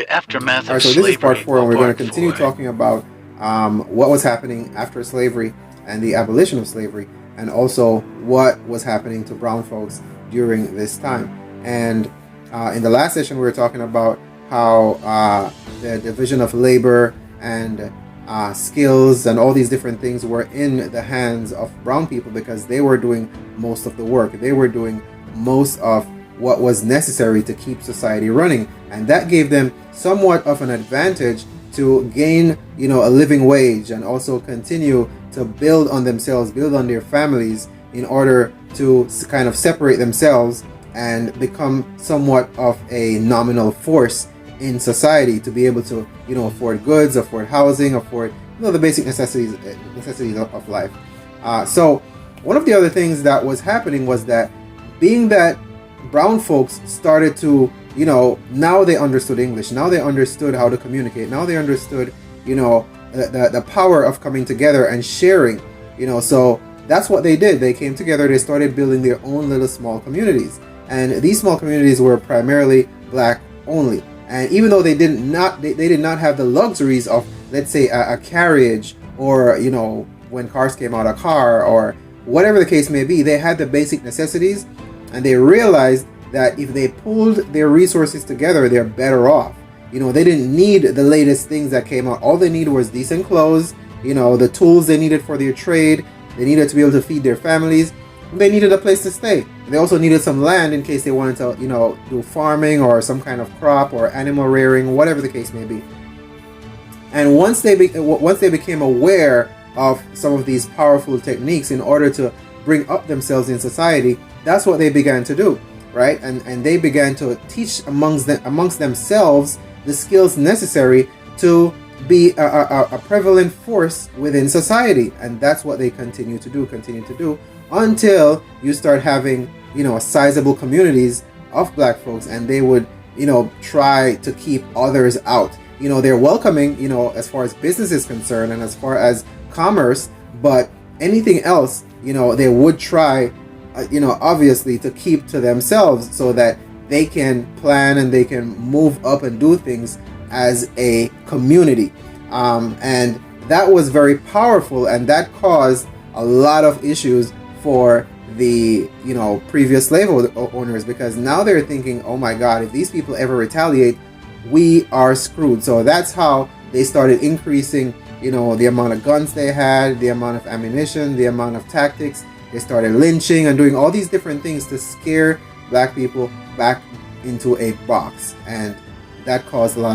The aftermath All right, of so this is part slavery. 4, and we're going to Part continue 4. talking about what was happening after slavery and the abolition of slavery, and also what was happening to brown folks during this time. And in the last session, we were talking about how the division of labor and skills and all these different things were in the hands of brown people because they were doing most of the work. They were doing most of what was necessary to keep society running, and that gave them somewhat of an advantage to gain, a living wage, and also continue to build on themselves, build on their families, in order to kind of separate themselves and become somewhat of a nominal force in society, to be able to afford goods, afford housing, afford the basic necessities of life. So one of the other things that was happening was that, being that brown folks started to, now they understood English, now they understood how to communicate, now they understood, the power of coming together and sharing, so that's what they did. They came together, they started building their own little small communities, and these small communities were primarily black only. And even though they did not have the luxuries of, let's say, a carriage, or when cars came out, a car, or whatever the case may be, they had the basic necessities. And they realized that if they pulled their resources together, they're better off. They didn't need the latest things that came out. All they needed was decent clothes, the tools they needed for their trade. They needed to be able to feed their families. They needed a place to stay. They also needed some land in case they wanted to, do farming or some kind of crop or animal rearing, whatever the case may be. And once they became aware of some of these powerful techniques in order to bring up themselves in society, that's what they began to do, right? And they began to teach amongst themselves the skills necessary to be a prevalent force within society. And that's what they continue to do until you start having, sizable communities of black folks, and they would, try to keep others out. They're welcoming, as far as business is concerned and as far as commerce, but anything else, they would try, obviously, to keep to themselves so that they can plan and they can move up and do things as a community. And that was very powerful, and that caused a lot of issues for the previous slave owners, because now they're thinking, oh my God, if these people ever retaliate, we are screwed. So that's how they started increasing the amount of guns they had, the amount of ammunition, the amount of tactics. They started lynching and doing all these different things to scare black people back into a box, and that caused a lot